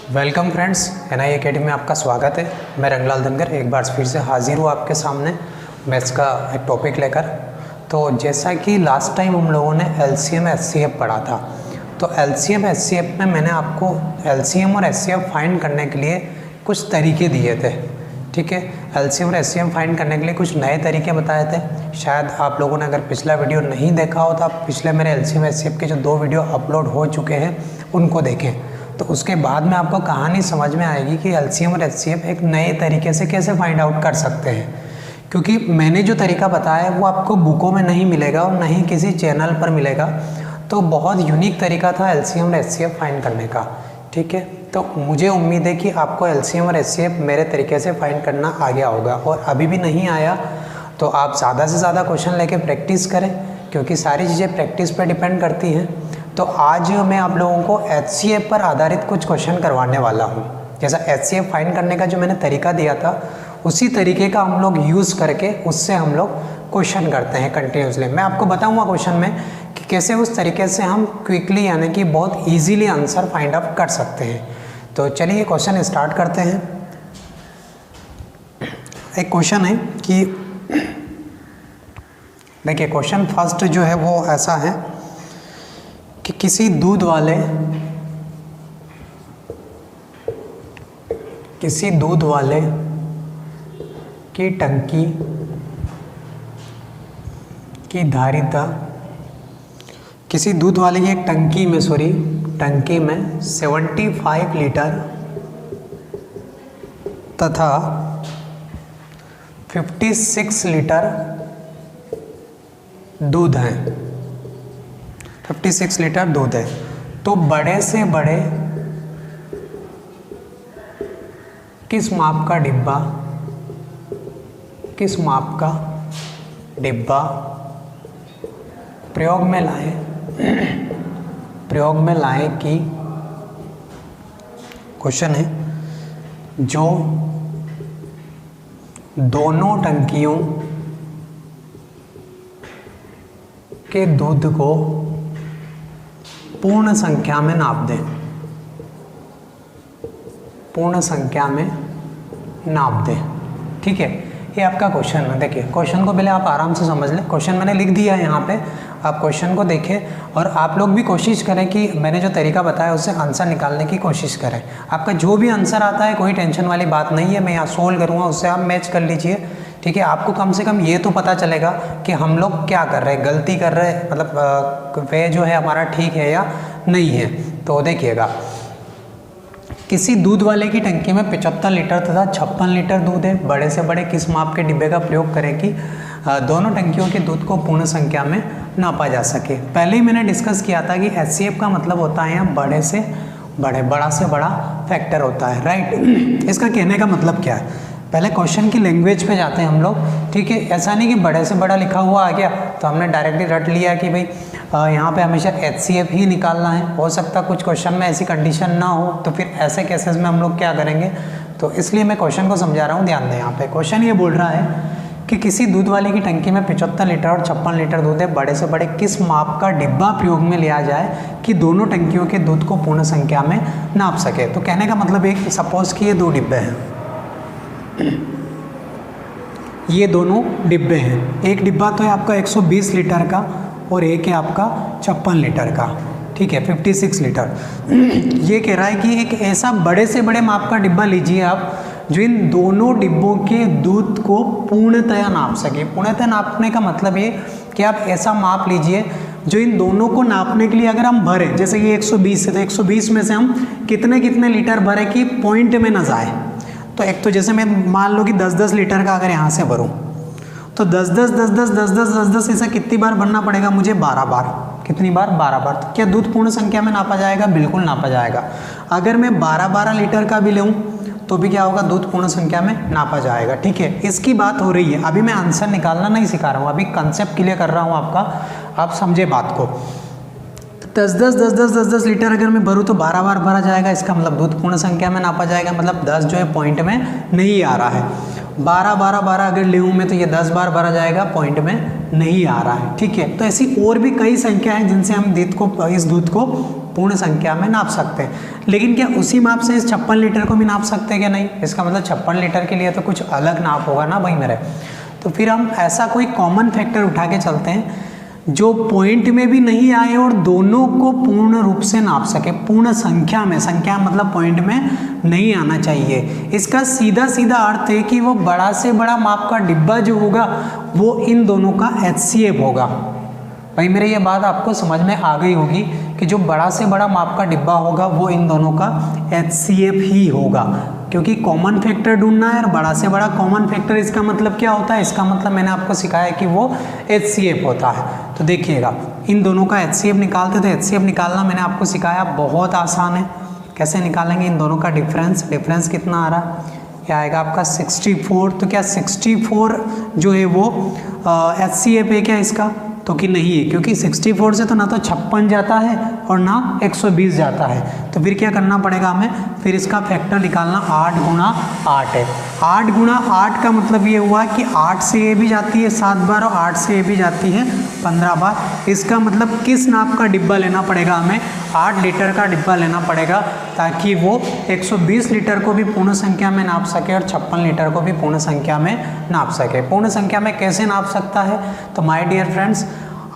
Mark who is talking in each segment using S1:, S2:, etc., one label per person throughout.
S1: Welcome friends, NI academy में आपका स्वागत है। मैं रंगलाल धनगर एक बार फिर से हाजिर हूँ आपके सामने मैथ्स का एक टॉपिक लेकर। तो जैसा कि लास्ट टाइम हम लोगों ने LCM SCF पढ़ा था, तो LCM SCF में मैंने आपको LCM और SCF फाइंड करने के लिए कुछ तरीके दिए थे। ठीक है, LCM और SCF फाइंड करने के लिए कुछ नए तरीके बताए थे। शायद आप लोगों ने अगर पिछला वीडियो नहीं देखा हो तो आप पिछले मेरे LCM SCF के जो 2 वीडियो अपलोड हो चुके हैं उनको देखें, तो उसके बाद में आपको कहानी समझ में आएगी कि LCM और SCF एक नए तरीके से कैसे फाइंड आउट कर सकते हैं। क्योंकि मैंने जो तरीका बताया है वो आपको बुकों में नहीं मिलेगा और नहीं किसी चैनल पर मिलेगा, तो बहुत यूनिक तरीका था LCM और SCF फाइंड करने का। ठीक है, तो मुझे उम्मीद है कि आपको LCM और SCF मेरे तरीके से फाइंड करना आ गया होगा, और अभी भी नहीं आया तो आप ज़्यादा से ज़्यादा क्वेश्चन लेके प्रैक्टिस करें, क्योंकि सारी चीज़ें प्रैक्टिस पर डिपेंड करती हैं। तो आज मैं आप लोगों को HCF पर आधारित कुछ क्वेश्चन करवाने वाला हूँ। जैसा HCF फाइंड करने का जो मैंने तरीका दिया था, उसी तरीके का हम लोग यूज़ करके उससे हम लोग क्वेश्चन करते हैं कंटिन्यूसली। मैं आपको बताऊँगा क्वेश्चन में कि कैसे उस तरीके से हम क्विकली यानी कि बहुत ईजीली आंसर फाइंड आउट कर सकते हैं। तो चलिए क्वेश्चन स्टार्ट करते हैं। एक क्वेश्चन है कि देखिए, क्वेश्चन फर्स्ट जो है वो ऐसा है कि किसी दूध वाले की टंकी की धारिता, किसी दूध वाले की एक टंकी में 75 लीटर तथा 56 लीटर दूध है। 56 लीटर दूध है, तो बड़े से बड़े किस माप का डिब्बा प्रयोग में लाए कि क्वेश्चन है जो दोनों टंकियों के दूध को पूर्ण संख्या में नाप दें। ठीक है, ये आपका क्वेश्चन है। देखिए, क्वेश्चन को पहले आप आराम से समझ लें। क्वेश्चन मैंने लिख दिया है यहाँ पे, आप क्वेश्चन को देखें और आप लोग भी कोशिश करें कि मैंने जो तरीका बताया उससे आंसर निकालने की कोशिश करें। आपका जो भी आंसर आता है कोई टेंशन वाली बात नहीं है, मैं यहाँ सोल्व करूँगा, उससे आप मैच कर लीजिए। ठीक है, आपको कम से कम ये तो पता चलेगा कि हम लोग क्या कर रहे हैं, गलती कर रहे हैं, मतलब वे जो है हमारा ठीक है या नहीं है। तो देखिएगा, किसी दूध वाले की टंकी में 75 लीटर तथा 56 लीटर दूध है। बड़े से बड़े किस माप के डिब्बे का प्रयोग करें कि दोनों टंकियों के दूध को पूर्ण संख्या में नापा जा सके। पहले ही मैंने डिस्कस किया था कि HCF का मतलब होता है यहाँ बड़ा से बड़ा फैक्टर होता है, राइट। इसका कहने का मतलब क्या है, पहले क्वेश्चन की लैंग्वेज पे जाते हैं हम लोग। ठीक है, ऐसा नहीं कि बड़े से बड़ा लिखा हुआ आ गया तो हमने डायरेक्टली रट लिया कि भाई यहाँ पे हमेशा HCF ही निकालना है। हो सकता कुछ क्वेश्चन में ऐसी कंडीशन ना हो, तो फिर ऐसे केसेस में हम लोग क्या करेंगे, तो इसलिए मैं क्वेश्चन को समझा रहा हूँ, ध्यान दें। यहाँ पे क्वेश्चन ये बोल रहा है कि किसी दूध वाले की टंकी में 75 लीटर और 56 लीटर दूध है। बड़े से बड़े किस माप का डिब्बा प्रयोग में लिया जाए कि दोनों टंकियों के दूध को पूर्ण संख्या में नाप सके। तो कहने का मतलब एक, सपोज कि ये 2 डिब्बे हैं, ये दोनों डिब्बे हैं। एक डिब्बा तो है आपका 120 लीटर का और एक है आपका 56 लीटर का। ठीक है, 56 लीटर। ये कह रहा है कि एक ऐसा बड़े से बड़े माप का डिब्बा लीजिए आप जो इन दोनों डिब्बों के दूध को पूर्णतया नाप सके। पूर्णतया नापने का मतलब ये कि आप ऐसा माप लीजिए जो इन दोनों को नापने के लिए अगर हम भरें, जैसे ये 120 है तो 120 में से हम कितने लीटर भरें कि पॉइंट में ना जाए। तो एक तो जैसे मैं मान लो कि 10-10 लीटर का अगर यहाँ से भरूँ तो 10-10 ऐसा कितनी बार भरना पड़ेगा मुझे, 12 बार। कितनी बार, 12 बार। तो क्या दूध पूर्ण संख्या में नापा जाएगा? बिल्कुल नापा जाएगा। अगर मैं 12-12 लीटर का भी लूँ तो भी क्या होगा, दूध पूर्ण संख्या में नापा जाएगा। ठीक है, इसकी बात हो रही है। अभी मैं आंसर निकालना नहीं सिखा रहा हूँ, अभी कंसेप्ट क्लियर कर रहा हूँ आपका, आप समझे बात को। 10 लीटर अगर मैं भरूँ तो 12 बार भरा जाएगा, इसका मतलब दूध पूर्ण संख्या में नापा जाएगा, मतलब 10 जो है पॉइंट में नहीं आ रहा है। 12 अगर ले मैं तो ये 10 बार भरा जाएगा, पॉइंट में नहीं आ रहा है। ठीक है, तो ऐसी और भी कई संख्या हैं जिनसे हम इस दूध को पूर्ण संख्या में नाप सकते हैं। लेकिन क्या उसी माप से इस 56 लीटर को भी नाप सकते हैं क्या? नहीं, इसका मतलब 56 लीटर के लिए तो कुछ अलग नाप होगा ना भाई मेरे। तो फिर हम ऐसा कोई कॉमन फैक्टर उठा के चलते हैं जो पॉइंट में भी नहीं आए और दोनों को पूर्ण रूप से नाप सके, पूर्ण संख्या में, संख्या मतलब पॉइंट में नहीं आना चाहिए। इसका सीधा सीधा अर्थ है कि वो बड़ा से बड़ा माप का डिब्बा जो होगा वो इन दोनों का HCF होगा। भाई मेरे ये बात आपको समझ में आ गई होगी कि जो बड़ा से बड़ा माप का डिब्बा होगा वो इन दोनों का HCF ही होगा, क्योंकि कॉमन फैक्टर ढूंढना है और बड़ा से बड़ा कॉमन फैक्टर इसका मतलब क्या होता है? इसका मतलब मैंने आपको सिखाया कि वो HCF होता है। तो देखिएगा इन दोनों का HCF निकालते, तो HCF निकालना मैंने आपको सिखाया, बहुत आसान है। कैसे निकालेंगे इन दोनों का डिफरेंस? डिफरेंस कितना आ रहा है? यह आएगा आपका 64। तो क्या 64 जो है वो HCF है क्या इसका? तो कि नहीं है, क्योंकि 64 से तो ना तो 56 जाता है और ना 120 जाता है। तो फिर क्या करना पड़ेगा हमें? फिर इसका फैक्टर निकालना 8 गुणा 8 है। 8 गुणा 8 का मतलब ये हुआ कि 8 से ये भी जाती है 7 बार और 8 से ये भी जाती है 15 बार। इसका मतलब किस नाप का डिब्बा लेना पड़ेगा हमें? 8 लीटर का डिब्बा लेना पड़ेगा, ताकि वो 120 लीटर को भी पूर्ण संख्या में नाप सके और 56 लीटर को भी पूर्ण संख्या में नाप सके। पूर्ण संख्या में कैसे नाप सकता है? तो माय डियर फ्रेंड्स,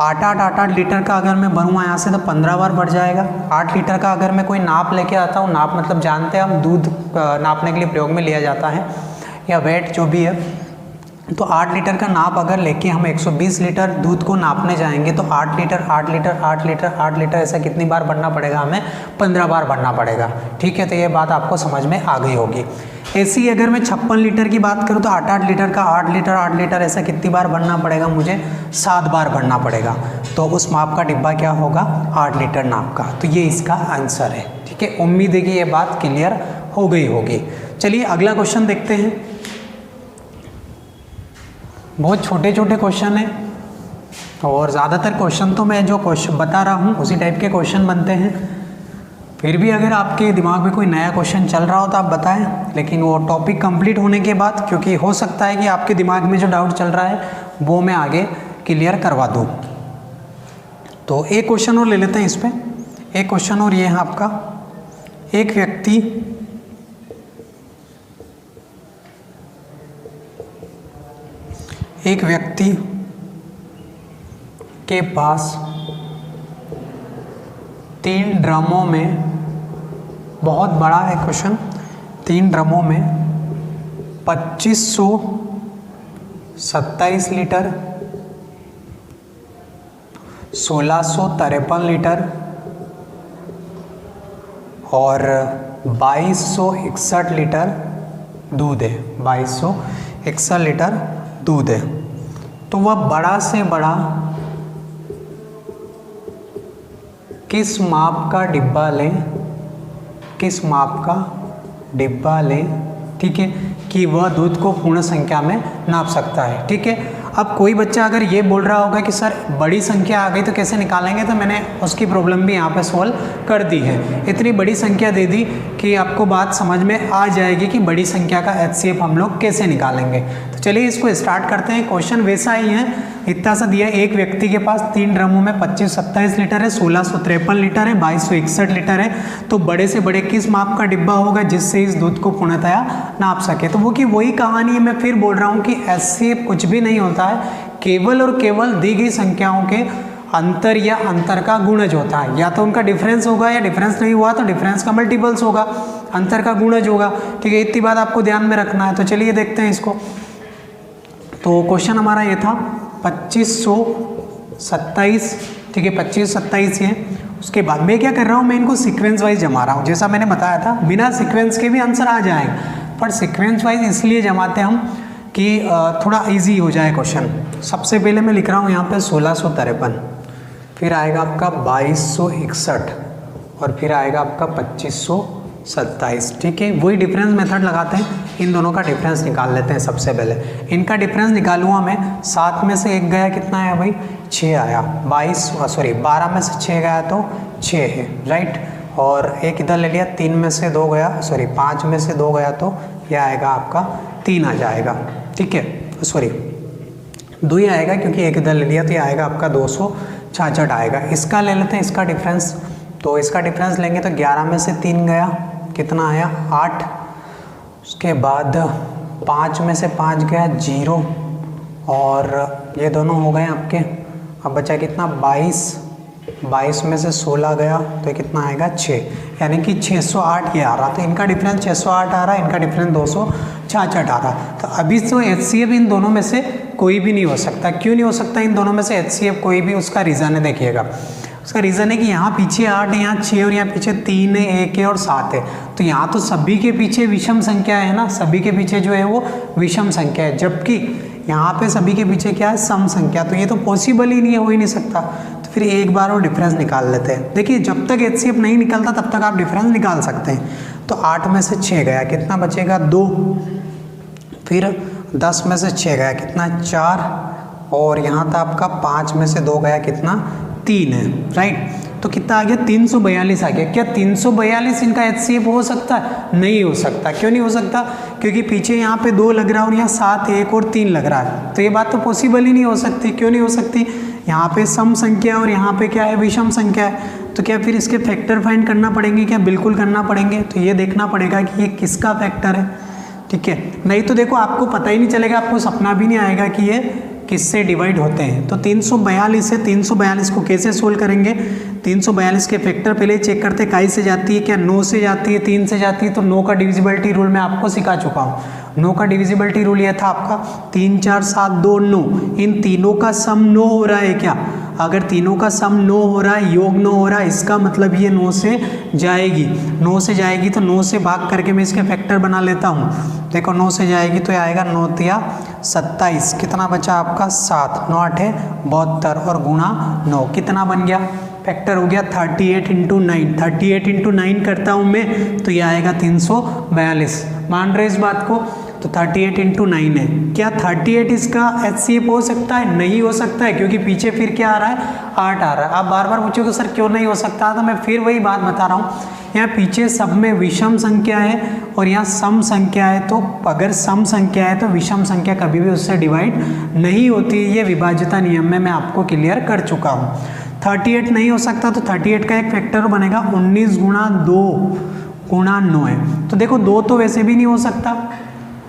S1: 8 लीटर का अगर मैं भरूँगा यहाँ से तो 15 बार बढ़ जाएगा। 8 लीटर का अगर मैं कोई नाप लेके आता हूँ, नाप मतलब जानते हैं हम, दूध नापने के लिए प्रयोग में लिया जाता है या वेट जो भी है, तो 8 लीटर का नाप अगर लेके हम 120 लीटर दूध को नापने जाएंगे तो 8 लीटर 8 लीटर 8 लीटर 8 लीटर ऐसा कितनी बार बढ़ना पड़ेगा हमें? 15 बार बढ़ना पड़ेगा। ठीक है, तो ये बात आपको समझ में आ गई होगी। ऐसी अगर मैं 56 लीटर की बात करूँ तो 8 लीटर का 8 लीटर ऐसा कितनी बार बढ़ना पड़ेगा मुझे? 7 बार बढ़ना पड़ेगा। तो उस माप का डिब्बा क्या होगा? 8 लीटर नाप का। तो ये इसका आंसर है। ठीक है, उम्मीद है कि ये बात क्लियर हो गई होगी। चलिए अगला क्वेश्चन देखते हैं। बहुत छोटे छोटे क्वेश्चन है और ज़्यादातर क्वेश्चन तो मैं जो क्वेश्चन बता रहा हूँ उसी टाइप के क्वेश्चन बनते हैं। फिर भी अगर आपके दिमाग में कोई नया क्वेश्चन चल रहा हो तो आप बताएं, लेकिन वो टॉपिक कंप्लीट होने के बाद, क्योंकि हो सकता है कि आपके दिमाग में जो डाउट चल रहा है वो मैं आगे क्लियर करवा दूँ। तो एक क्वेश्चन और ले लेते हैं इस पर। एक क्वेश्चन और ये है आपका, एक व्यक्ति के पास 3 ड्रमों में, बहुत बड़ा है क्वेश्चन, 3 ड्रमों में 2527 लीटर, 1653 लीटर और 2261 लीटर दूध है। 2261 लीटर दूध है। तो वह बड़ा से बड़ा किस माप का डिब्बा लें? किस माप का डिब्बा लें? ठीक है, कि वह दूध को पूर्ण संख्या में नाप सकता है। ठीक है, अब कोई बच्चा अगर ये बोल रहा होगा कि सर बड़ी संख्या आ गई तो कैसे निकालेंगे, तो मैंने उसकी प्रॉब्लम भी यहाँ पे सॉल्व कर दी है। इतनी बड़ी संख्या दे दी कि आपको बात समझ में आ जाएगी कि बड़ी संख्या का HCF हम लोग कैसे निकालेंगे। तो चलिए इसको स्टार्ट करते हैं। क्वेश्चन वैसा ही है, इतना सा दिया, एक व्यक्ति के पास 3 ड्रमों में 2527 लीटर है, 1653 लीटर है, 2261 लीटर है। तो बड़े से बड़े किस माप का डिब्बा होगा जिससे इस दूध को पूर्णतया नाप सके? तो वो की वही कहानी है, मैं फिर बोल रहा हूँ कि HCF कुछ भी नहीं होता है, केवल और केवल दी गई संख्याओं के अंतर या अंतर का गुणज होता है। या तो उनका डिफरेंस होगा या डिफरेंस नहीं हुआ तो डिफरेंस का मल्टीपल्स होगा, अंतर का गुणज होगा। ठीक है, इतनी बात आपको ध्यान में रखना है। तो चलिए देखते हैं इसको। तो क्वेश्चन हमारा ये था 2527। ठीक है, 2527 है। उसके बाद मैं क्या कर रहा हूँ, मैं इनको सीक्वेंस वाइज जमा रहा हूँ। जैसा मैंने बताया था बिना सीक्वेंस के भी आंसर आ जाएगा, पर सीक्वेंस वाइज इसलिए जमाते हम कि थोड़ा इजी हो जाए क्वेश्चन। सबसे पहले मैं लिख रहा हूँ यहाँ पे 1653, फिर आएगा आपका 2261 और फिर आएगा आपका 2527। ठीक है, वही डिफरेंस मेथड लगाते हैं, इन दोनों का डिफरेंस निकाल लेते हैं। सबसे पहले इनका डिफरेंस निकालूंगा मैं। 7 में से 1 गया, कितना आया भाई? 6 आया। 12 में से 6 गया तो 6 है, राइट। और एक इधर ले लिया, 3 में से 2 गया, 5 में से 2 गया तो यह आएगा आपका 3 आ जाएगा। ठीक है, 2 ही आएगा क्योंकि एक इधर ले लिया तो ये आएगा आपका 266 आएगा। इसका ले लेते हैं, इसका डिफरेंस तो इसका डिफरेंस लेंगे तो 11 में से 3 गया, कितना आया 8। उसके बाद 5 में से 5 गया 0, और ये दोनों हो गए आपके। अब बचा कितना 22 में से 16 गया तो कितना आएगा 6, यानी कि 608 ये आ रहा। तो इनका डिफरेंस 608 आ रहा है, इनका डिफरेंस 266 आ रहा। तो अभी तो HCF इन दोनों में से कोई भी नहीं हो सकता। क्यों नहीं हो सकता इन दोनों में से HCF कोई भी? उसका रीज़न है, देखिएगा उसका रीज़न है कि यहाँ पीछे 8 है, यहाँ 6 और यहाँ पीछे 3 है, 1 है और 7 है। तो यहाँ तो सभी के पीछे विषम संख्या है ना, सभी के पीछे जो है वो विषम संख्या है, जबकि यहाँ पे सभी के पीछे क्या है सम संख्या। तो ये तो पॉसिबल ही नहीं है, हो ही नहीं सकता। तो फिर एक बार वो डिफरेंस निकाल लेते हैं। देखिए जब तक HCF नहीं निकलता तब तक आप डिफरेंस निकाल सकते हैं। तो 8 में से 6 गया, कितना बचेगा 2। फिर 10 में से 6 गया, कितना 4, और यहाँ था आपका 5 में से 2 गया, कितना 3 है, राइट। तो कितना आ गया 342 आ गया। क्या 342 इनका HCF हो सकता है? नहीं हो सकता। क्यों नहीं हो सकता? क्योंकि पीछे यहाँ पे 2 लग रहा है और यहाँ 7, 1 और 3 लग रहा है। तो ये बात तो पॉसिबल ही नहीं हो सकती। क्यों नहीं हो सकती? यहाँ पे सम संख्या और यहाँ पे क्या है विषम संख्या है। तो क्या फिर इसके फैक्टर फाइंड करना पड़ेंगे? क्या बिल्कुल करना पड़ेंगे। तो ये देखना पड़ेगा कि ये किसका फैक्टर है, ठीक है। नहीं तो देखो आपको पता ही नहीं चलेगा, आपको सपना भी नहीं आएगा कि ये किससे डिवाइड होते हैं। तो 342 है, 342 को कैसे सोल्व करेंगे? 342 के फैक्टर पहले चेक करते, काई से जाती है, क्या 9 से जाती है, 3 से जाती है। तो 9 का डिविजिबिलिटी रूल मैं आपको सिखा चुका हूँ। 9 का डिविजिबिलिटी रूल ये था आपका 3 4 7 2 9। इन तीनों का सम 9 हो रहा है क्या? अगर तीनों का सम 9 हो रहा है, योग 9 हो रहा है, इसका मतलब ये 9 से जाएगी। 9 से जाएगी तो 9 से भाग करके मैं इसके फैक्टर बना लेता हूँ। देखो 9 से जाएगी तो ये आएगा 9 तिया 27, कितना बचा आपका 7, 9 8 72 और गुणा 9 कितना बन गया? फैक्टर हो गया 38 इंटू 9। 38 इंटू 9 करता हूँ मैं तो ये आएगा 342। मान रहे इस बात को? तो 38 इंटू 9 है। क्या 38 इसका HCF हो सकता है? नहीं हो सकता है, क्योंकि पीछे फिर क्या आ रहा है 8 आ रहा है। आप बार बार पूछोगे सर क्यों नहीं हो सकता, तो मैं फिर वही बात बता रहा हूँ। यहाँ पीछे सब में विषम संख्या है और यहाँ सम संख्या है। तो अगर सम संख्या है तो विषम संख्या कभी भी उससे डिवाइड नहीं होती। ये विभाज्यता नियम में मैं आपको क्लियर कर चुका हूँ। 38 नहीं हो सकता तो 38 का एक फैक्टर बनेगा 19 गुणा 2 गुणा 9 है। तो देखो 2 तो वैसे भी नहीं हो सकता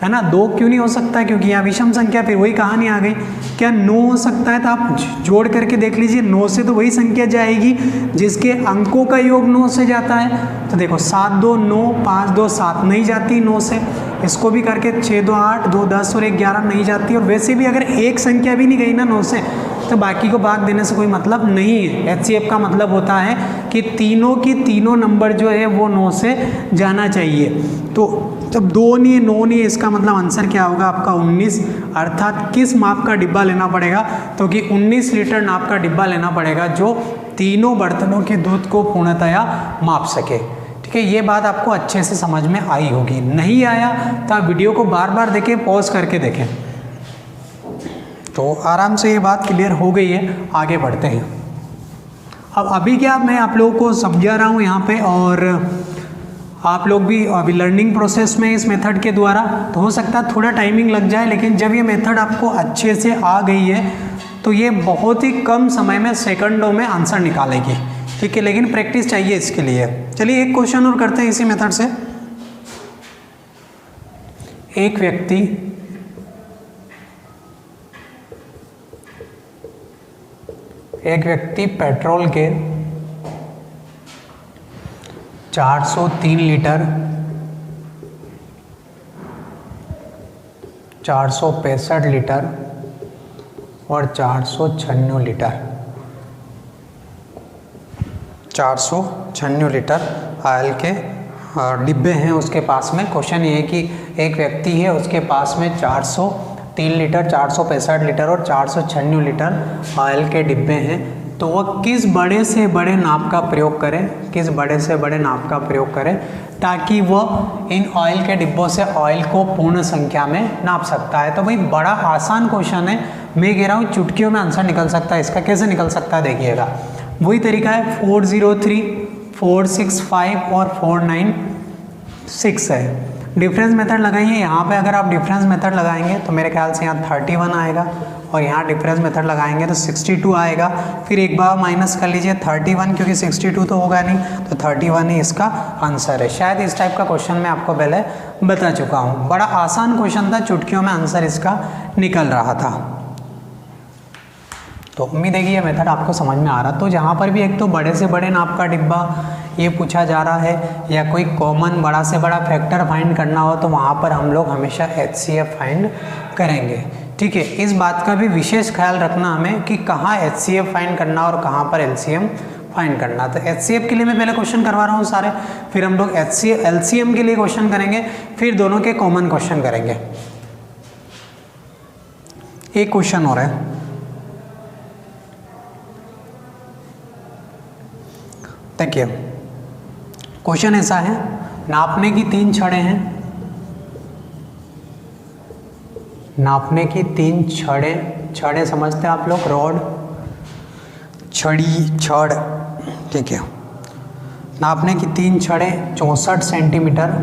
S1: है ना। 2 क्यों नहीं हो सकता? क्योंकि यहाँ विषम संख्या, फिर वही कहानी आ गई। क्या 9 हो सकता है? तो आप जोड़ करके देख लीजिए, 9 से तो वही संख्या जाएगी जिसके अंकों का योग 9 से जाता है। तो देखो 7 2 9, 5 2 7 नहीं जाती 9 से। इसको भी करके 6 2 8, 2 10 और 1 11 नहीं जाती। और वैसे भी अगर एक संख्या भी नहीं गई ना 9 से तो बाकी को भाग देने से कोई मतलब नहीं है। HCF का मतलब होता है कि तीनों की तीनों नंबर जो है वो 9 से जाना चाहिए। तो जब 2 नहीं है 9 नहीं है, इसका मतलब आंसर क्या होगा आपका 19। अर्थात किस माप का डिब्बा लेना पड़ेगा? तो कि 19 लीटर नाप का डिब्बा लेना पड़ेगा जो तीनों बर्तनों के दूध को पूर्णतया माप सके। ठीक है, ये बात आपको अच्छे से समझ में आई होगी। नहीं आया तो आप वीडियो को बार बार देखें, पॉज करके देखें। तो आराम से ये बात क्लियर हो गई है। आगे बढ़ते हैं। अब अभी क्या मैं आप लोगों को समझा रहा हूँ यहाँ पे, और आप लोग भी अभी लर्निंग प्रोसेस में इस मेथड के द्वारा, तो हो सकता है थोड़ा टाइमिंग लग जाए, लेकिन जब ये मेथड आपको अच्छे से आ गई है तो ये बहुत ही कम समय में सेकंडों में आंसर निकालेगी। ठीक है, लेकिन प्रैक्टिस चाहिए इसके लिए। चलिए एक क्वेश्चन और करते हैं इसी मेथड से। एक व्यक्ति पेट्रोल के 403 लीटर, 465 लीटर और 496 लीटर 496 लीटर ऑयल के डिब्बे हैं उसके पास में। क्वेश्चन ये है कि एक व्यक्ति है, उसके पास में 403 लीटर, 465 लीटर और 496 लीटर ऑयल के डिब्बे हैं। तो वह किस बड़े से बड़े नाप का प्रयोग करें, किस बड़े से बड़े नाप का प्रयोग करें ताकि वह इन ऑयल के डिब्बों से ऑयल को पूर्ण संख्या में नाप सकता है। तो भाई बड़ा आसान क्वेश्चन है, मैं कह रहा हूँ चुटकियों में आंसर निकल सकता है इसका। कैसे निकल सकता है देखिएगा, वही तरीका है 403, 465 और 496 है। डिफरेंस मेथड लगाइए यहाँ पे। अगर आप डिफरेंस मेथड लगाएंगे तो मेरे ख्याल से यहाँ 31 आएगा और यहाँ डिफरेंस मेथड लगाएंगे तो 62 आएगा। फिर एक बार माइनस कर लीजिए 31, क्योंकि 62 तो होगा नहीं, तो 31 ही इसका आंसर है। शायद इस टाइप का क्वेश्चन मैं आपको पहले बता चुका हूँ। बड़ा आसान क्वेश्चन था, चुटकियों में आंसर इसका निकल रहा था। तो उम्मीद है कि ये मेथड आपको समझ में आ रहा। तो जहाँ पर भी एक तो बड़े से बड़े नाप का डिब्बा ये पूछा जा रहा है या कोई कॉमन बड़ा से बड़ा फैक्टर फाइंड करना हो तो वहाँ पर हम लोग हमेशा HCF फाइंड करेंगे। ठीक है, इस बात का भी विशेष ख्याल रखना हमें कि कहाँ HCF फाइंड करना और कहाँ पर LCM फाइंड करना। तो HCF के लिए मैं पहले क्वेश्चन करवा रहा हूँ सारे, फिर हम लोग LCM के लिए क्वेश्चन करेंगे, फिर दोनों के कॉमन क्वेश्चन करेंगे। एक क्वेश्चन हो रहा है, देखिए क्वेश्चन ऐसा है, नापने की 3 छड़ें हैं, नापने की 3 छड़ें समझते हैं आप लोग, रॉड, छड़ी, छड़, ठीक है। नापने की 3 छड़ें 64 सेंटीमीटर,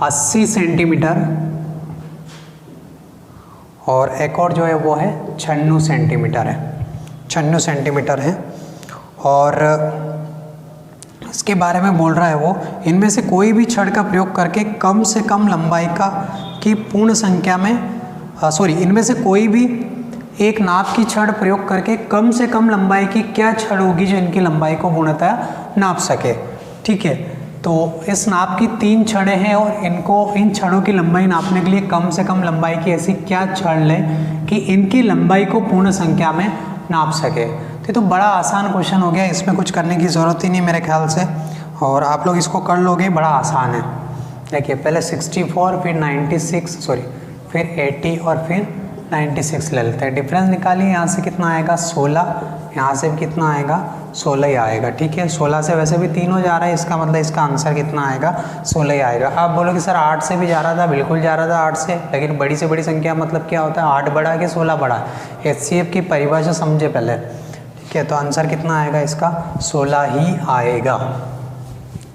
S1: 80 सेंटीमीटर और एक और जो है वो है 96 सेंटीमीटर है, 96 सेंटीमीटर है। और इसके बारे में बोल रहा है वो, इनमें से कोई भी छड़ का प्रयोग करके कम से कम लंबाई की पूर्ण संख्या में इनमें से कोई भी एक नाप की छड़ प्रयोग करके कम से कम लंबाई की क्या छड़ होगी जो इनकी लंबाई को पूर्णतः नाप सके। ठीक है, तो इस नाप की 3 छड़ें हैं और इन छड़ों की लंबाई नापने के लिए कम से कम लंबाई की ऐसी क्या छड़ लें कि इनकी लंबाई को पूर्ण संख्या में नाप सके। तो बड़ा आसान क्वेश्चन हो गया, इसमें कुछ करने की ज़रूरत ही नहीं मेरे ख्याल से, और आप लोग इसको कर लोगे, बड़ा आसान है। देखिए पहले 64 फिर 96 फिर 80 और फिर 96 ले लेते हैं। डिफरेंस निकालिए, यहाँ से कितना आएगा 16, यहाँ से भी कितना आएगा 16 ही आएगा। ठीक है, 16 से वैसे भी 3 हो जा रहा है, इसका मतलब इसका आंसर कितना आएगा 16 ही आएगा। आप बोलोगे सर 8 से भी जा रहा था, बिल्कुल जा रहा था 8 से, लेकिन बड़ी से बड़ी संख्या मतलब क्या होता है, 8 बड़ा कि 16 बड़ा। HCF की परिभाषा समझे पहले। ठीक है, तो आंसर कितना आएगा इसका 16 ही आएगा।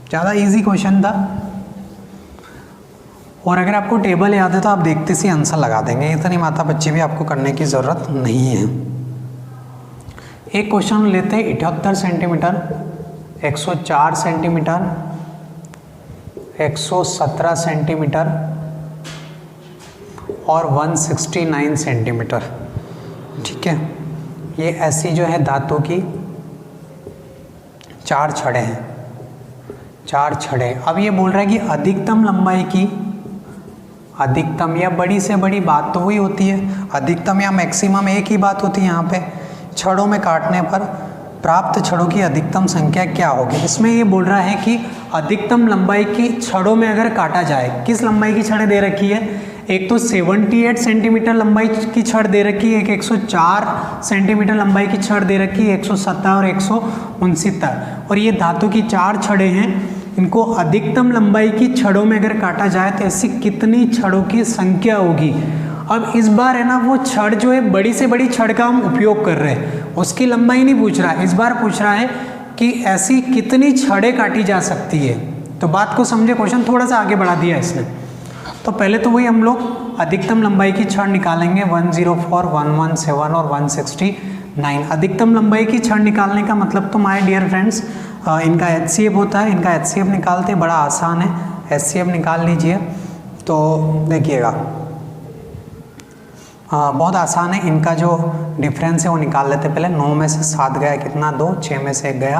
S1: ज़्यादा इजी क्वेश्चन था, और अगर आपको टेबल याद है तो आप देखते से आंसर लगा देंगे, इतनी माथा बच्चे भी आपको करने की ज़रूरत नहीं है। एक क्वेश्चन लेते हैं 78 सेंटीमीटर, 104 सेंटीमीटर, 117 सेंटीमीटर और 169 सेंटीमीटर। ठीक है, ये ऐसी जो है धातु की 4 छड़ें हैं, 4 छड़ें। अब ये बोल रहा है कि अधिकतम लंबाई की, अधिकतम या बड़ी से बड़ी बात तो वही होती है, अधिकतम या मैक्सिमम एक ही बात होती है यहाँ पे, छड़ों में काटने पर प्राप्त छड़ों की अधिकतम संख्या क्या होगी। इसमें ये बोल रहा है कि अधिकतम लंबाई की छड़ों में अगर काटा जाए, किस लंबाई की छड़ें दे रखी है, एक तो 78 सेंटीमीटर लंबाई की छड़ दे रखी है, एक 104 सेंटीमीटर लंबाई की छड़ दे रखी है, 117 और 169, और ये धातु की 4 छड़ें हैं। इनको अधिकतम लंबाई की छड़ों में अगर काटा जाए तो ऐसी कितनी छड़ों की संख्या होगी। अब इस बार है ना, वो छड़ जो है बड़ी से बड़ी छड़ का हम उपयोग कर रहे हैं, उसकी लंबाई नहीं पूछ रहा है, इस बार पूछ रहा है कि ऐसी कितनी छड़ें काटी जा सकती है। तो बात को समझे, क्वेश्चन थोड़ा सा आगे बढ़ा दिया इसने। तो पहले तो वही हम लोग अधिकतम लंबाई की छड़ निकालेंगे, 104, 117 और 169। अधिकतम लंबाई की छड़ निकालने का मतलब तो माय डियर फ्रेंड्स इनका HCF होता है, इनका HCF निकालते हैं, बड़ा आसान है, HCF निकाल लीजिए। तो देखिएगा बहुत आसान है, इनका जो डिफरेंस है वो निकाल लेते हैं पहले। 9 में से 7 गया कितना 2, 6 में से 1 गया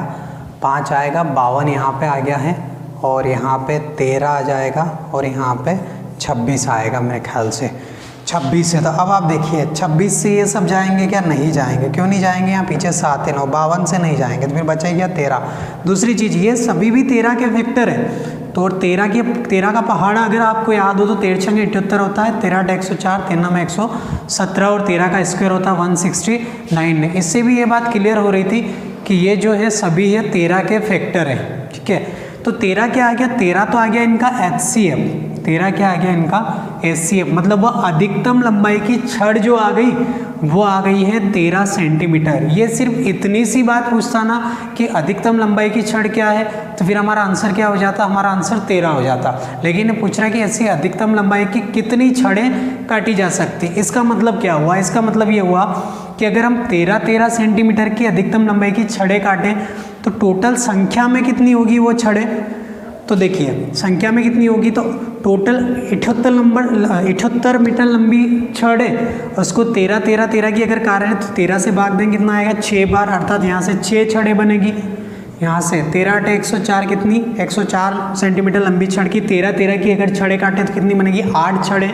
S1: 5 आएगा, 52 यहाँ पे आ गया है, और यहाँ पे 13 आ जाएगा, और यहाँ पे 26 आएगा मेरे ख्याल से, 26 से। तो अब आप देखिए 26 से ये सब जाएंगे क्या, नहीं जाएंगे। क्यों नहीं जाएंगे, यहाँ पीछे 7 है, 9, 52 से नहीं जाएंगे, तो फिर बचेगा 13। दूसरी चीज़, ये सभी भी 13 के फैक्टर है, तो 13 का पहाड़ा अगर आपको याद हो तो 13 × 78 होता है, 13 × 104, 13 में 117, और 13 का स्क्वायर होता है 169। इससे भी ये बात क्लियर हो रही थी कि ये जो है सभी है 13 के फैक्टर है। ठीक है, तो 13 क्या आ गया, 13 तो आ गया इनका HCF, 13 क्या आ गया इनका HCF, मतलब वह अधिकतम लंबाई की छड़ जो आ गई वो आ गई है 13 सेंटीमीटर। ये सिर्फ इतनी सी बात पूछता ना कि अधिकतम लंबाई की छड़ क्या है, तो फिर हमारा आंसर क्या हो जाता, हमारा आंसर 13 हो जाता। लेकिन ये पूछ रहा है कि ऐसी अधिकतम लंबाई की कितनी छड़ें काटी जा सकती। इसका मतलब क्या हुआ, इसका मतलब ये हुआ कि अगर हम 13 सेंटीमीटर की अधिकतम लंबाई की छड़ें काटें तो टोटल संख्या में कितनी होगी वो छड़ें। तो देखिए संख्या में कितनी होगी, तो टोटल 78 मीटर लंबी छड़ है, उसको 13 की अगर कार्य है तो 13 से भाग देंगे, कितना आएगा 6 बार, अर्थात यहाँ से 6 छड़ें बनेगी। यहाँ से 13 × 104 कितनी, 104 सेंटीमीटर लंबी छड़ की 13 की अगर छड़ें काटे तो कितनी बनेगी, 8 छड़ें।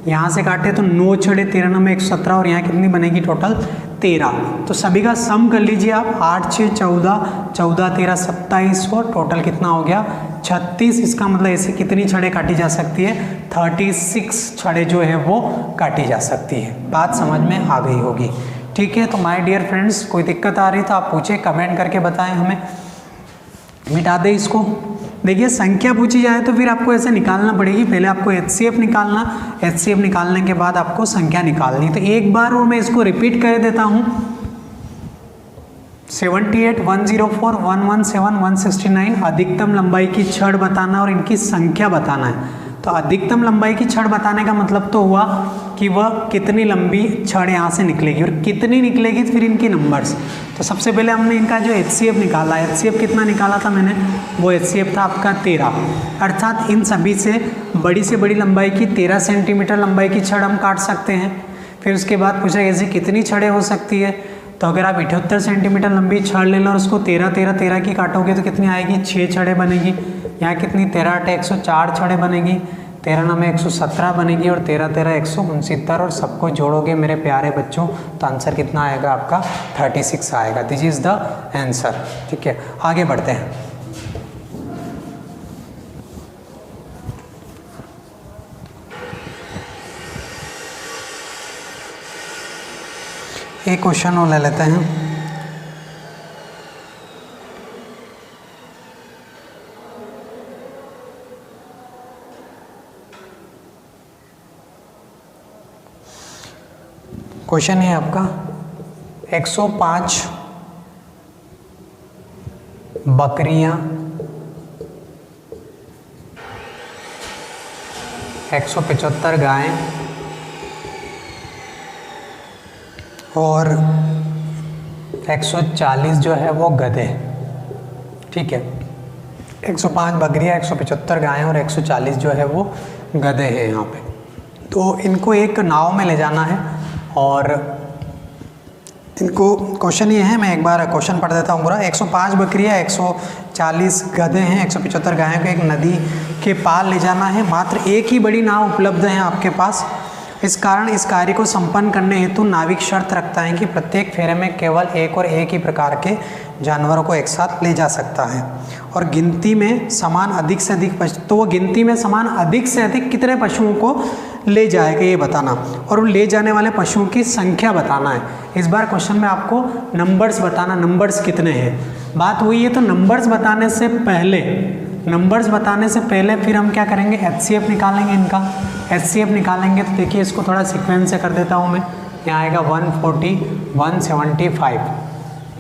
S1: यहाँ से काटे तो 9 छड़ें, 13 9 में 117, और यहाँ कितनी बनेगी टोटल 13। तो सभी का सम कर लीजिए आप, 8 6 14, 14 13 27, और टोटल कितना हो गया 36। इसका मतलब ऐसे कितनी छड़ें काटी जा सकती है, 36 छड़ें जो है वो काटी जा सकती है। बात समझ में आ गई होगी, ठीक है। तो माय डियर फ्रेंड्स, कोई दिक्कत आ रही तो आप पूछे, कमेंट करके बताएं हमें, मिटा दे इसको। देखिए संख्या पूछी जाए तो फिर आपको ऐसे निकालना पड़ेगी, पहले आपको HCF निकालना, HCF निकालने के बाद आपको संख्या निकालनी। तो एक बार और मैं इसको रिपीट कर देता हूँ, 78 104 117 169 अधिकतम लंबाई की छड़ बताना और इनकी संख्या बताना है। तो अधिकतम लंबाई की छड़ बताने का मतलब तो हुआ कि वह कितनी लंबी छड़ यहाँ से निकलेगी, और कितनी निकलेगी फिर इनकी नंबर्स। तो सबसे पहले हमने इनका जो HCF निकाला, HCF कितना निकाला था मैंने, वो HCF था आपका 13, अर्थात इन सभी से बड़ी लंबाई की 13 सेंटीमीटर लंबाई की छड़ हम काट सकते हैं। फिर उसके बाद पूछा ऐसी कितनी छड़ें हो सकती है, तो अगर आप 78 सेंटीमीटर लंबी छड़ ले लो और उसको 13 की काटोगे तो कितनी आएगी, 6 छड़ें बनेगी। यहाँ कितनी 13 × 104 छड़ें बनेगी, 13 9 में 117 बनेगी, और 13 13 169, और सबको जोड़ोगे मेरे प्यारे बच्चों तो आंसर कितना आएगा आपका 36 आएगा। दिस इज द आंसर, ठीक है। आगे बढ़ते हैं। एक क्वेश्चन और ले लेते हैं। क्वेश्चन है आपका 105 बकरियां, 175 गायें और 140 जो है वो गधे, ठीक है। 105 बकरियां, 175 गायें और 140 जो है वो गधे हैं यहाँ पे। तो इनको एक नाव में ले जाना है, और इनको क्वेश्चन ये है, मैं एक बार क्वेश्चन पढ़ देता हूँ पूरा। 105 बकरियां, 140 गधे हैं, 175 गायें को एक नदी के पार ले जाना है। मात्र एक ही बड़ी नाव उपलब्ध है आपके पास। इस कारण इस कार्य को संपन्न करने हेतु नाविक शर्त रखता है कि प्रत्येक फेरे में केवल एक और एक ही प्रकार के जानवरों को एक साथ ले जा सकता है, और गिनती में समान अधिक से अधिक पशु, तो वो गिनती में समान अधिक से अधिक कितने पशुओं को ले जाएगा ये बताना, और ले जाने वाले पशुओं की संख्या बताना है। इस बार क्वेश्चन में आपको नंबर्स बताना, नंबर्स कितने हैं। बात हुई है, तो नंबर्स बताने से पहले फिर हम क्या करेंगे, HCF निकालेंगे इनका। HCF निकालेंगे तो देखिए इसको थोड़ा सीक्वेंस से कर देता हूँ मैं। यहाँ आएगा 140 175।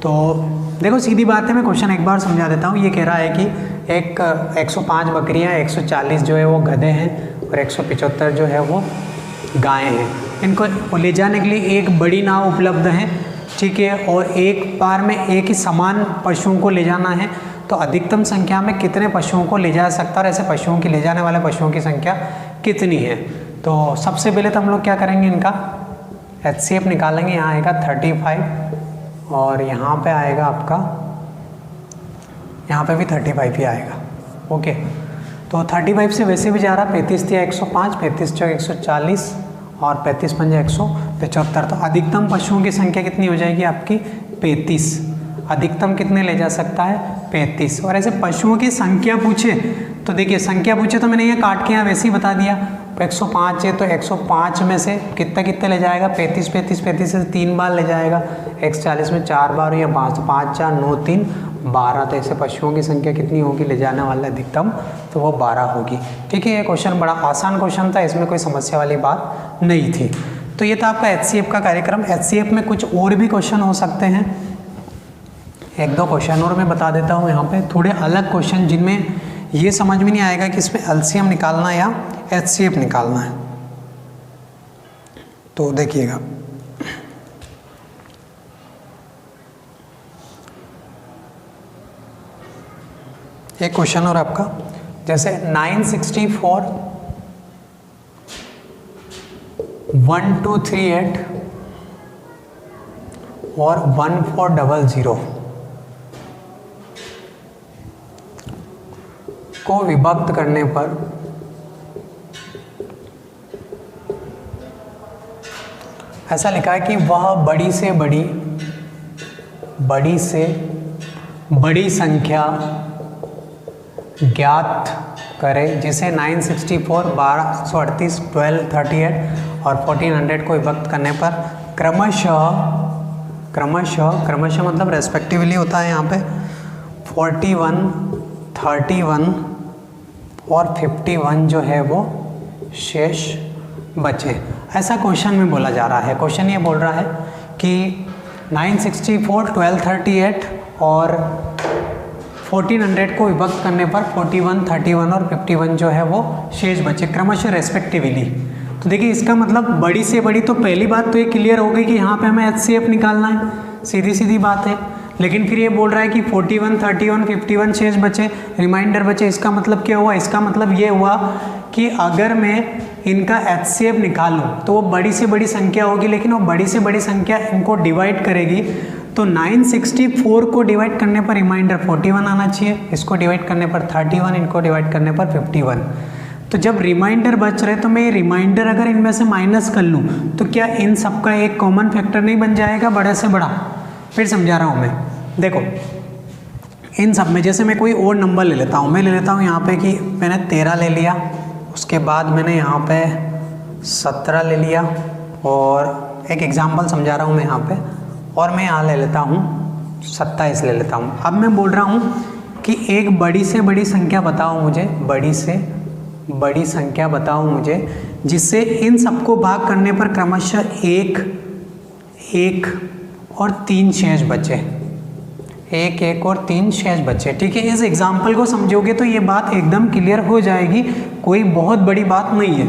S1: तो देखो सीधी बात है, मैं क्वेश्चन एक बार समझा देता हूँ। ये कह रहा है कि 105 बकरियाँ, 140 जो है वो गधे हैं, और 175 जो है वो गायें हैं। इनको ले जाने के लिए एक बड़ी नाव उपलब्ध है, ठीक है, और एक बार में एक ही समान पशुओं को ले जाना है। तो अधिकतम संख्या में कितने पशुओं को ले जा सकता है, और ऐसे पशुओं की ले जाने वाले पशुओं की संख्या कितनी है। तो सबसे पहले तो हम लोग क्या करेंगे, इनका HCF निकालेंगे। यहाँ आएगा 35, और यहाँ पे आएगा आपका, यहाँ पे भी 35 ही आएगा, ओके। तो 35 से वैसे भी जा रहा, 35 या 105, 35 चौक 140, और 35 पंजे 175। तो अधिकतम पशुओं की संख्या कितनी हो जाएगी आपकी 35। अधिकतम कितने ले जा सकता है 35। और ऐसे पशुओं की संख्या पूछे तो देखिए, संख्या पूछे तो मैंने ये काट के यहाँ वैसे ही बता दिया। 105 है तो 105 में से कितने ले जाएगा, 35 से 3 बार ले जाएगा, 140 में 4 बार या 5 4 9 3 12। तो ऐसे पशुओं की संख्या कितनी होगी ले जाने वाला अधिकतम, तो वो 12 होगी, ठीक है। ये क्वेश्चन बड़ा आसान क्वेश्चन था, इसमें कोई समस्या वाली बात नहीं थी। तो ये था आपका HCF का कार्यक्रम। HCF में कुछ और भी क्वेश्चन हो सकते हैं, एक दो क्वेश्चन और मैं बता देता हूँ यहाँ पे, थोड़े अलग क्वेश्चन जिनमें ये समझ में नहीं आएगा कि इसमें LCM निकालना है या HCF निकालना है। तो देखिएगा, एक क्वेश्चन और आपका, जैसे 964 1238 और 1400 को विभक्त करने पर ऐसा लिखा है कि वह बड़ी से बड़ी संख्या ज्ञात करे जिसे 964, 1238, 1238 और 1400 को विभक्त करने पर क्रमशः मतलब रेस्पेक्टिवली होता है यहाँ पे 41, 31 और 51 जो है वो शेष बचे। ऐसा क्वेश्चन में बोला जा रहा है। क्वेश्चन ये बोल रहा है कि 964, 1238 और 1400 को विभक्त करने पर 41, 31 और 51 जो है वो शेष बचे क्रमशः रेस्पेक्टिवली। तो देखिए इसका मतलब बड़ी से बड़ी, तो पहली बात तो ये क्लियर हो गई कि यहाँ पे हमें HCF निकालना है, सीधी सीधी बात है। लेकिन फिर ये बोल रहा है कि 41, 31, 51 शेष बचे, रिमाइंडर बचे। इसका मतलब क्या हुआ? इसका मतलब ये हुआ कि अगर मैं इनका HCF निकालूं तो वो बड़ी से बड़ी संख्या होगी, लेकिन वो बड़ी से बड़ी संख्या इनको डिवाइड करेगी। तो 964 को डिवाइड करने पर रिमाइंडर 41 आना चाहिए, इसको डिवाइड करने पर 31, इनको डिवाइड करने पर 51। तो जब रिमाइंडर बच रहे तो मैं ये रिमाइंडर अगर इनमें से माइनस कर लूँ तो क्या इन सबका एक कॉमन फैक्टर नहीं बन जाएगा बड़े से बड़ा? फिर समझा रहा हूँ मैं। देखो इन सब में जैसे मैं कोई और नंबर ले लेता हूँ, मैं ले लेता हूँ यहाँ पे कि मैंने 13 ले लिया, उसके बाद मैंने यहाँ पे 17 ले लिया, और एक एग्जांपल समझा रहा हूँ मैं यहाँ पे, और मैं यहाँ ले लेता हूँ 27 ले लेता हूँ। अब मैं बोल रहा हूँ कि एक बड़ी से बड़ी संख्या बताओ मुझे, बड़ी से बड़ी संख्या बताओ मुझे जिससे इन सबको भाग करने पर क्रमशः 1, 1 और 3 शेष बचे, 1, 1 और 3 शेष बचे। ठीक है, इस एग्जाम्पल को समझोगे तो ये बात एकदम क्लियर हो जाएगी, कोई बहुत बड़ी बात नहीं है।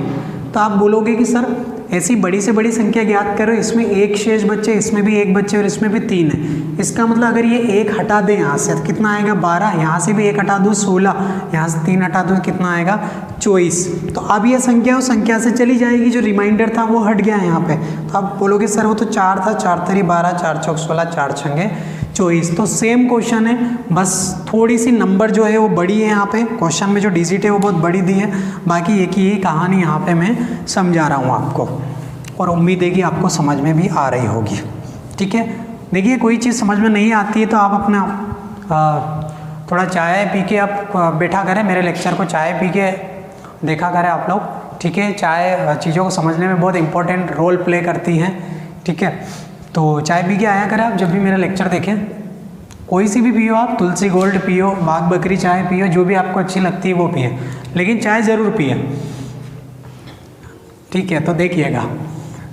S1: तो आप बोलोगे कि सर ऐसी बड़ी से बड़ी संख्या ज्ञात करो, इसमें 1 शेष बच्चे, इसमें भी 1 बच्चे और इसमें भी 3 है। इसका मतलब अगर ये 1 हटा दें यहाँ से तो कितना आएगा? 12, यहाँ से भी 1 हटा दूँ 16, यहाँ से 3 हटा दूँ कितना आएगा? 24। तो अब ये संख्या उस संख्या से चली जाएगी, जो रिमाइंडर था वो हट गया है यहाँ पे। तो आप बोलोगे सर वो तो 4 था, 4 तेरी 12, 4 चौक 16, 4 छंगे 24। तो सेम क्वेश्चन है, बस थोड़ी सी नंबर जो है वो बड़ी है यहाँ पे, क्वेश्चन में जो डिजिट है वो बहुत बड़ी दी है। बाकी एक ही कहानी यहाँ पे मैं समझा रहा हूँ आपको, और उम्मीद है कि आपको समझ में भी आ रही होगी। ठीक है, देखिए कोई चीज़ समझ में नहीं आती है तो आप अपना थोड़ा चाय पी के आप बैठा करें, मेरे लेक्चर को चाय पी के देखा करें आप लोग। ठीक है, चाय चीज़ों को समझने में बहुत इंपॉर्टेंट रोल प्ले करती हैं। ठीक है, तो चाय पी के आया करें आप जब भी मेरा लेक्चर देखें, कोई सी भी पियो आप, तुलसी गोल्ड पियो, बाग बकरी चाय पियो, जो भी आपको अच्छी लगती है वो पिए, लेकिन चाय ज़रूर पिए। ठीक है, तो देखिएगा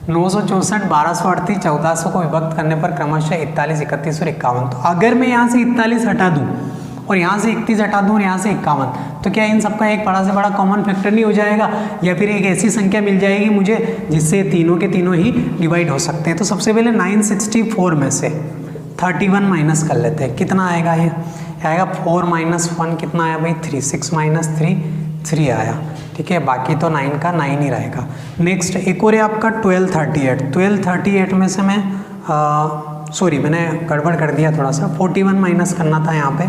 S1: 964, 1238, 1400 को विभक्त करने पर क्रमशः 41, 31 और 51। तो अगर मैं यहाँ से 41 हटा दूँ और यहाँ से 31 हटा दूँ और यहाँ से 51, तो क्या इन सबका एक बड़ा से बड़ा कॉमन फैक्टर नहीं हो जाएगा? या फिर एक ऐसी संख्या मिल जाएगी मुझे जिससे तीनों के तीनों ही डिवाइड हो सकते हैं। तो सबसे पहले 964 में से 31 माइनस कर लेते हैं, कितना आएगा? ये आएगा 4 - 1 कितना आया भाई? 3, 6 - 3 3 आया। ठीक है, बाकी तो 9 का 9 ही रहेगा। नेक्स्ट एक और है आपका 1238। 1238 में से मैं सॉरी मैंने गड़बड़ कर दिया थोड़ा सा, 41 माइनस करना था यहाँ पे,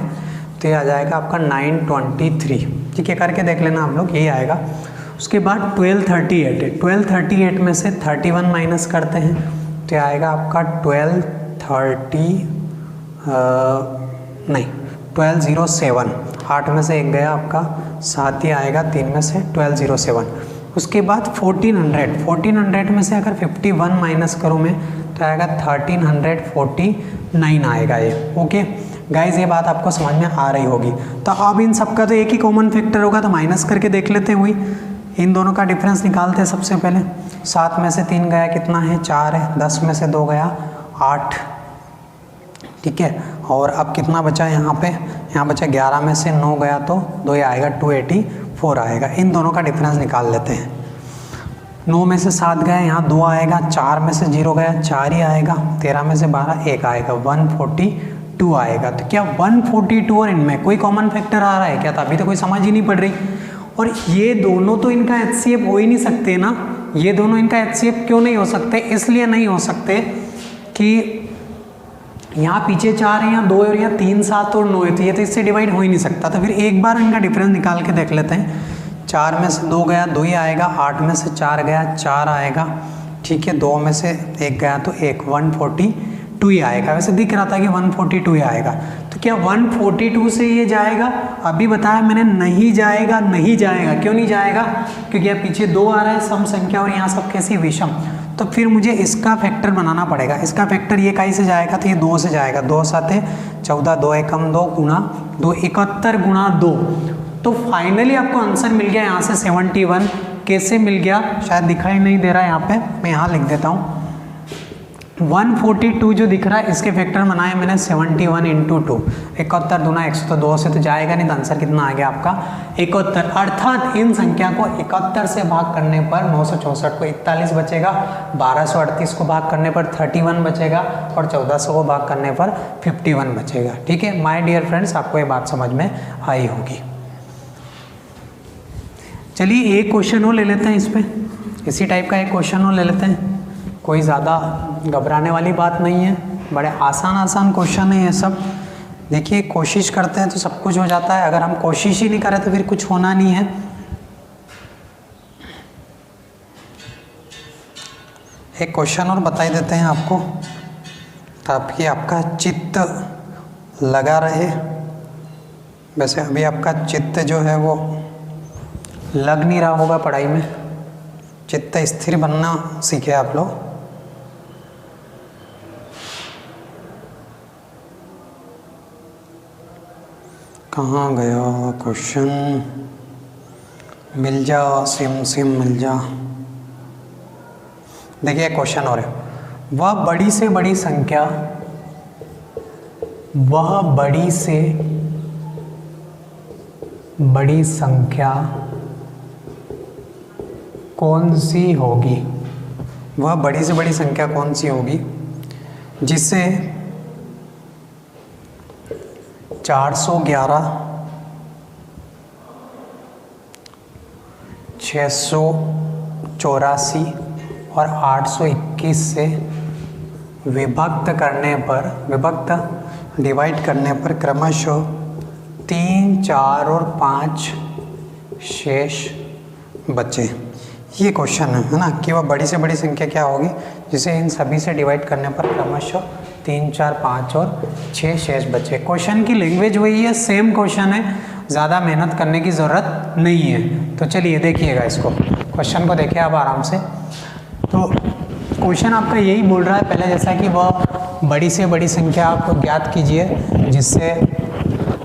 S1: तो ये आ जाएगा आपका 923। ठीक है, करके देख लेना आप लोग, यही आएगा। उसके बाद 1238 है, 1238 में से 31 माइनस करते हैं तो ये आएगा आपका 1207। 8 में से 1 गया आपका, 7 ही आएगा, 3 में से 1207। उसके बाद 1400 में से अगर 51 माइनस करूँ मैं तो आएगा 1349 आएगा ये। ओके गाइज, ये बात आपको समझ में आ रही होगी। तो अब इन सबका तो एक ही कॉमन फैक्टर होगा, तो माइनस करके देख लेते हैं। वही इन दोनों का डिफरेंस निकालते हैं सबसे पहले। 7 में से 3 गया कितना है, 4 है। 10 में से 2 गया 8, ठीक है। और अब कितना बचा यहाँ पे, यहाँ बचा 11 में से 9 गया तो 2 ही आएगा, 284 आएगा। इन दोनों का डिफरेंस निकाल लेते हैं। 9 में से 7 गया, यहाँ 2 आएगा। 4 में से 0 गया, 4 ही आएगा। 13 में से 12 1 आएगा, 142 आएगा। तो क्या 142 और इनमें कोई कॉमन फैक्टर आ रहा है क्या? तो अभी तो कोई समझ ही नहीं पड़ रही। और ये दोनों तो इनका HCF हो ही नहीं सकते ना, ये दोनों इनका HCF क्यों नहीं हो सकते? इसलिए नहीं हो सकते कि यहाँ पीछे 4 है, यहाँ 2 है और यहाँ 3 7 और 9 है, तो ये तो इससे डिवाइड हो ही नहीं सकता। तो फिर एक बार इनका डिफरेंस निकाल के देख लेते हैं। 4 में से 2 गया 2 ही आएगा। 8 में से 4 गया 4 आएगा, ठीक है। 2 में से 1 गया तो 1, 142 ही आएगा। वैसे दिख रहा था कि 142 ही आएगा। तो क्या 142 से ये जाएगा? अभी बताया मैंने नहीं जाएगा, नहीं जाएगा। क्यों नहीं जाएगा? क्योंकि यहाँ पीछे 2 आ रहा है सम संख्या और यहाँ सब कैसी विषम। तो फिर मुझे इसका फैक्टर बनाना पड़ेगा। इसका फैक्टर ये काई से जाएगा? तो ये 2 से जाएगा। 2 7 14, 2 एकम 2 गुणा 2, 71 गुणा 2। तो फाइनली आपको आंसर मिल गया यहाँ से 71। कैसे मिल गया शायद दिखाई नहीं दे रहा है यहाँ पे, मैं यहाँ लिख देता हूँ। 142 जो दिख रहा है इसके फैक्टर बनाए मैंने 71 इंटू 2। 71 दूना 100, तो 2 से तो जाएगा नहीं, तो आंसर कितना आ गया आपका 71। अर्थात इन संख्या को 71 से भाग करने पर 964 को 41 बचेगा, 1238 को भाग करने पर 31 बचेगा और 1400 को भाग करने पर 51 बचेगा। ठीक है माय डियर फ्रेंड्स, आपको ये बात समझ में आई होगी। चलिए एक क्वेश्चन और ले लेते हैं इस पे, इसी टाइप का एक क्वेश्चन और ले लेते हैं। कोई ज़्यादा घबराने वाली बात नहीं है, बड़े आसान क्वेश्चन है ये सब। देखिए कोशिश करते हैं तो सब कुछ हो जाता है, अगर हम कोशिश ही नहीं करें तो फिर कुछ होना नहीं है। एक क्वेश्चन और बता देते हैं आपको ताकि आपका चित्त लगा रहे। वैसे अभी आपका चित्त जो है वो लग नहीं रहा होगा पढ़ाई में, चित्त स्थिर बनना सीखे आप लोग। कहाँ गया क्वेश्चन, मिल जा सिम मिल जा। देखिए क्वेश्चन और है, वह बड़ी से बड़ी संख्या, वह बड़ी से बड़ी संख्या कौन सी होगी, वह बड़ी से बड़ी संख्या कौन सी होगी जिसे 411, 684 और 821 से विभक्त करने पर, विभक्त डिवाइड करने पर क्रमशः 3, 4 और 5 शेष बचे। ये क्वेश्चन है ना कि वह बड़ी से बड़ी संख्या क्या होगी जिसे इन सभी से डिवाइड करने पर क्रमशः 3, 4, 5 और 6 शेष बचे। क्वेश्चन की लैंग्वेज वही है, सेम क्वेश्चन है, ज़्यादा मेहनत करने की ज़रूरत नहीं है। तो चलिए देखिएगा इसको, क्वेश्चन को देखिए आप आराम से। तो क्वेश्चन आपका यही बोल रहा है पहले जैसा कि वह बड़ी से बड़ी संख्या आप ज्ञात कीजिए जिससे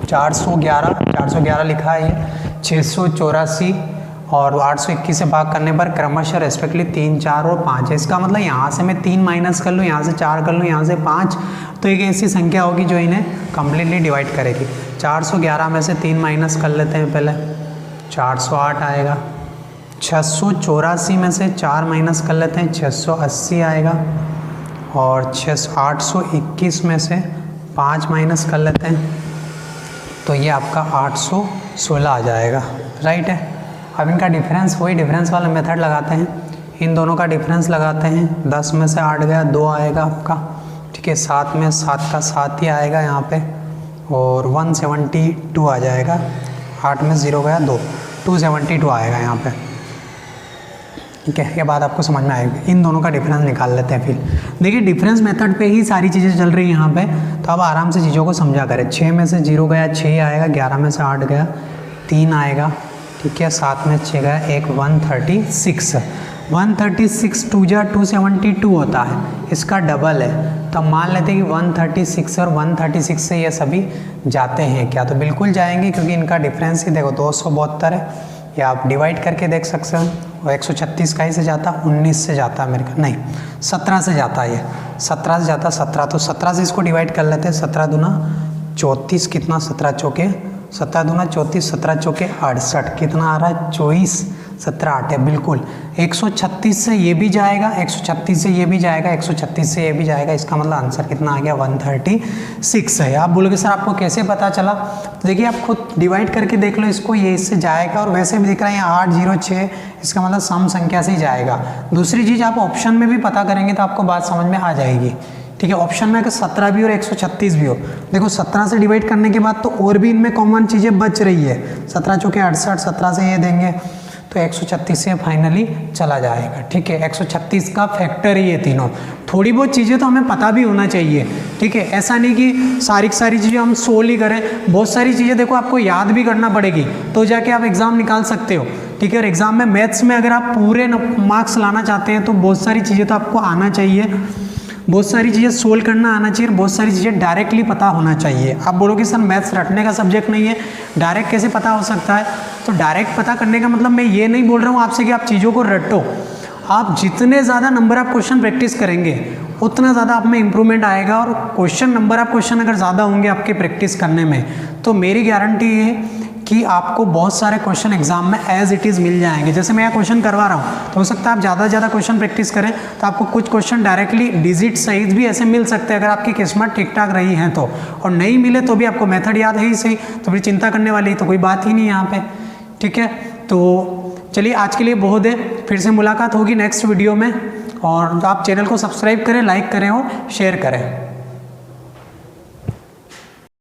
S1: 411 लिखा है ये, 684 और 821 से भाग करने पर क्रमशः रेस्पेक्टली 3, 4 और 5 है। इसका मतलब यहाँ से मैं 3 माइनस कर लूँ, यहाँ से 4 कर लूँ, यहाँ से 5, तो एक ऐसी संख्या होगी जो इन्हें कम्प्लीटली डिवाइड करेगी। 411 में से 3 माइनस कर लेते हैं पहले, 408 आएगा। 684 में से 4 माइनस कर लेते हैं, 680 आएगा। और 821 में से 5 माइनस कर लेते हैं तो ये आपका 816 आ जाएगा, राइट है। अब इनका डिफरेंस, वही डिफरेंस वाला मेथड लगाते हैं, इन दोनों का डिफरेंस लगाते हैं। 10 में से 8 गया 2 आएगा आपका, ठीक है। 7 में 7 का 7 ही आएगा यहाँ पे और 172 आ जाएगा। 8 में 0 गया 2, 272 आएगा यहाँ पे, ठीक है। ये बात आपको समझ में आएगी। इन दोनों का डिफरेंस निकाल लेते हैं फिर। देखिए डिफरेंस मेथड पे ही सारी चीज़ें चल रही हैं यहाँ पे, तो अब आराम से चीज़ों को समझा करें। 6 में से 0 गया 6 आएगा, 11 में से 8 गया 3 आएगा, ठीक है। 7 में 6 गया 1, 136। 136 2 जा 272 होता है, इसका डबल है। तो मान लेते हैं कि 136 और 136 से ये सभी जाते हैं क्या, तो बिल्कुल जाएंगे क्योंकि इनका डिफरेंस ही देखो 272 है, या आप डिवाइड करके देख सकते हो। और 136 कहीं से जाता, 19 से जाता है मेरे का, नहीं 17 से जाता है, ये 17 से जाता, 17, तो 17 से इसको डिवाइड कर लेते हैं। 17 दूना 34, कितना 17 चौके 17 दूना 34, 17 चौके 68, कितना आ रहा है 24, 17 8 है बिल्कुल। 136 से ये भी जाएगा, 136 से ये भी जाएगा, 136 से ये भी जाएगा, इसका मतलब आंसर कितना आ गया 136 है। आप बोलोगे सर आपको कैसे पता चला, तो देखिए आप खुद डिवाइड करके देख लो इसको, ये इससे जाएगा और वैसे भी दिख रहा है यहाँ 8 0 6, इसका मतलब सम संख्या से ही जाएगा। दूसरी चीज़ आप ऑप्शन में भी पता करेंगे तो आपको बात समझ में आ जाएगी, ठीक है। ऑप्शन में अगर 17 भी और 136 भी हो, देखो 17 से डिवाइड करने के बाद तो और भी इनमें कॉमन चीज़ें बच रही है, 17 चौके 68, 17 से ये देंगे तो 136 से फाइनली चला जाएगा, ठीक है। 136 का फैक्टर ही ये तीनों। थोड़ी बहुत चीज़ें तो हमें पता भी होना चाहिए, ठीक है। ऐसा नहीं कि सारी चीज़ें हम सोल ही करें, बहुत सारी चीज़ें देखो आपको याद भी करना पड़ेगी तो जाके आप एग्ज़ाम निकाल सकते हो, ठीक है। और एग्ज़ाम में मैथ्स में अगर आप पूरे मार्क्स लाना चाहते हैं तो बहुत सारी चीज़ें तो आपको आना चाहिए, बहुत सारी चीज़ें सोल्व करना आना चाहिए, बहुत सारी चीज़ें डायरेक्टली पता होना चाहिए। आप बोलोगे सर मैथ्स रटने का सब्जेक्ट नहीं है, डायरेक्ट कैसे पता हो सकता है, तो डायरेक्ट पता करने का मतलब मैं ये नहीं बोल रहा हूँ आपसे कि आप चीज़ों को रटो। आप जितने ज़्यादा नंबर आप क्वेश्चन प्रैक्टिस करेंगे उतना ज़्यादा आप में इंप्रूवमेंट आएगा, और क्वेश्चन अगर ज़्यादा होंगे आपके प्रैक्टिस करने में तो मेरी गारंटी है कि आपको बहुत सारे क्वेश्चन एग्जाम में एज इट इज़ मिल जाएंगे। जैसे मैं यहाँ क्वेश्चन करवा रहा हूँ तो हो सकता है आप ज़्यादा से ज़्यादा क्वेश्चन प्रैक्टिस करें तो आपको कुछ क्वेश्चन डायरेक्टली डिजिट सहित भी ऐसे मिल सकते हैं अगर आपकी किस्मत ठीक ठाक रही है तो, और नहीं मिले तो भी आपको मेथड याद है ही सही, तो फिर चिंता करने वाली तो कोई बात ही नहीं यहाँ पे, ठीक है। तो चलिए आज के लिए बहुत है, फिर से मुलाकात होगी नेक्स्ट वीडियो में, और आप चैनल को सब्सक्राइब करें, लाइक करें और शेयर करें।